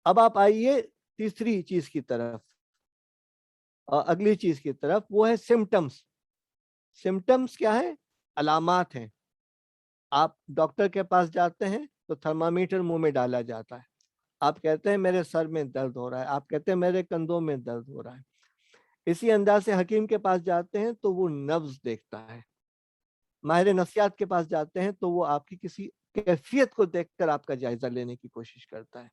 अब आप आइए तीसरी चीज की तरफ, अगली चीज की तरफ, वो है सिम्टम्स। सिम्टम्स क्या है? अलामात हैं। आप डॉक्टर के पास जाते हैं तो थर्मामीटर मुंह में डाला जाता है, आप कहते हैं मेरे सर में दर्द हो रहा है, आप कहते हैं मेरे कंधों में दर्द हो रहा है। इसी अंदाज से हकीम के पास जाते हैं तो वो नब्ज देखता है, माहिर नफ्सियात के पास जाते हैं तो वो आपकी किसी कैफियत को देखकर आपका जायजा लेने की कोशिश करता है।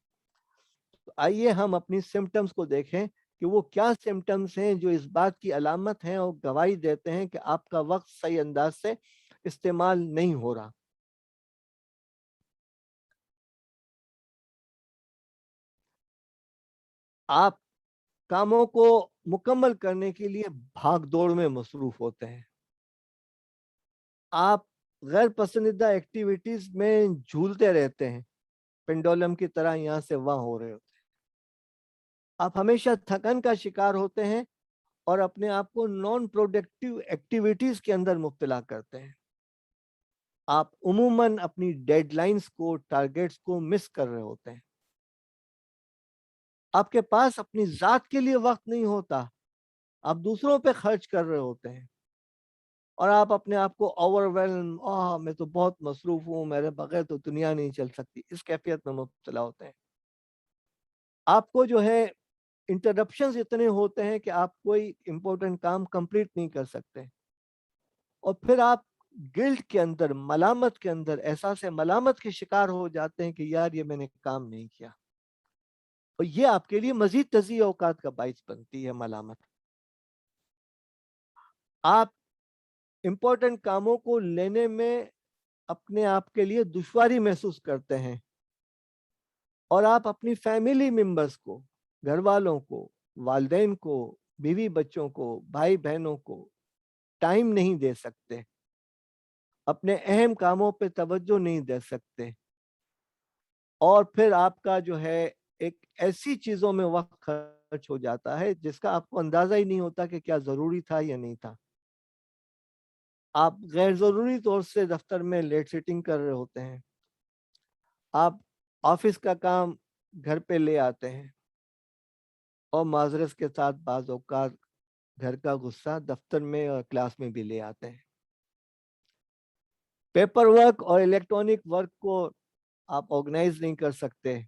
तो आइए हम अपनी सिम्टम्स को देखें कि वो क्या सिम्टम्स हैं जो इस बात की अलामत हैं और गवाही देते हैं कि आपका वक्त सही अंदाज से इस्तेमाल नहीं हो रहा। आप कामों को मुकम्मल करने के लिए भाग दौड़ में मसरूफ होते हैं, आप गैर पसंदीदा एक्टिविटीज में झूलते रहते हैं, पेंडुलम की तरह यहाँ से वहां हो रहे होते हैं, आप हमेशा थकन का शिकार होते हैं और अपने आप को नॉन प्रोडक्टिव एक्टिविटीज के अंदर मुब्तला करते हैं, आप उमूमन अपनी डेडलाइंस को, टारगेट्स को मिस कर रहे होते हैं, आपके पास अपनी जात के लिए वक्त नहीं होता, आप दूसरों पे खर्च कर रहे होते हैं, और आप अपने आप को ओवरवेलम, मैं तो बहुत मसरूफ हूँ, मेरे बगैर तो दुनिया नहीं चल सकती, इस कैफियत में मुब्तला होते हैं। आपको जो है इंटरप्शंस इतने होते हैं कि आप कोई इंपॉर्टेंट काम कंप्लीट नहीं कर सकते, और फिर आप गिल्ट के अंदर, मलामत के अंदर, एहसास मलामत के शिकार हो जाते हैं कि यार ये मैंने काम नहीं किया, और ये आपके लिए मजीद तज़ीय औकात का बाइस बनती है मलामत। आप इंपॉर्टेंट कामों को लेने में अपने आप के लिए दुश्वारी महसूस करते हैं, और आप अपनी फैमिली मेंबर्स को, घर वालों को, वालदेन को, बीवी बच्चों को, भाई बहनों को टाइम नहीं दे सकते, अपने अहम कामों पे तवज्जो नहीं दे सकते, और फिर आपका जो है एक ऐसी चीजों में वक्त खर्च हो जाता है जिसका आपको अंदाजा ही नहीं होता कि क्या जरूरी था या नहीं था। आप गैर जरूरी तौर से दफ्तर में लेट सिटिंग कर रहे होते हैं, आप ऑफिस का काम घर पे ले आते हैं, और माजरत के साथ बाज औकात घर का गुस्सा दफ्तर में और क्लास में भी ले आते हैं। पेपर वर्क और इलेक्ट्रॉनिक वर्क को आप ऑर्गेनाइज नहीं कर सकते,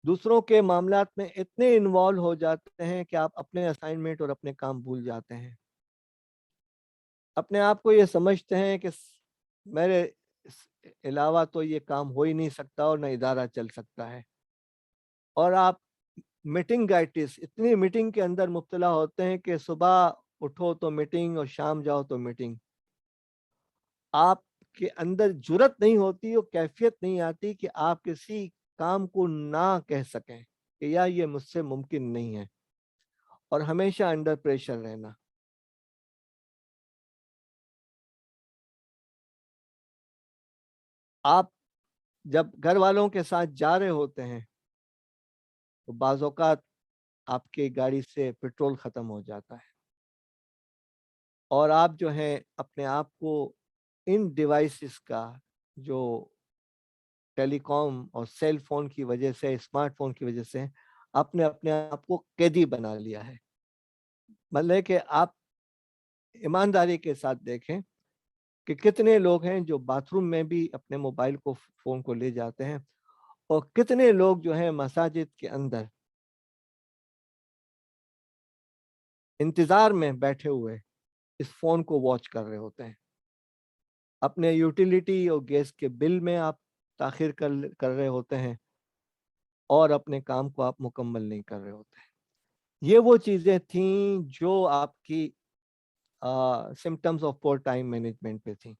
दूसरों के मामलात में इतने इन्वॉल्व हो जाते हैं कि आप अपने असाइनमेंट और अपने काम भूल जाते हैं, अपने आप को ये समझते हैं कि मेरे अलावा तो ये काम हो ही नहीं सकता और न इदारा चल सकता है, और आप मीटिंगाइटिस, इतनी मीटिंग के अंदर मुब्तला होते हैं कि सुबह उठो तो मीटिंग और शाम जाओ तो मीटिंग, आपके अंदर जुर्रत नहीं होती और कैफियत नहीं आती कि आप किसी काम को ना कह सकें कि यार ये मुझसे मुमकिन नहीं है, और हमेशा अंडर प्रेशर रहना। आप जब घर वालों के साथ जा रहे होते हैं तो बाज़ औक़ात आपकी गाड़ी से पेट्रोल ख़त्म हो जाता है, और आप जो है अपने आप को इन डिवाइसेस का, जो टेलीकॉम और सेल फोन की वजह से, स्मार्टफोन की वजह से, आपने अपने आप को कैदी बना लिया है। मतलब कि आप ईमानदारी के साथ देखें कि कितने लोग हैं जो बाथरूम में भी अपने मोबाइल को, फोन को ले जाते हैं, और कितने लोग जो हैं मसाजिद के अंदर इंतजार में बैठे हुए इस फोन को वॉच कर रहे होते हैं। अपने यूटिलिटी और गैस के बिल में आप ताखिर कर रहे होते हैं, और अपने काम को आप मुकम्मल नहीं कर रहे होते हैं। ये वो चीज़ें थीं जो आपकी symptoms of pore time management पे थी।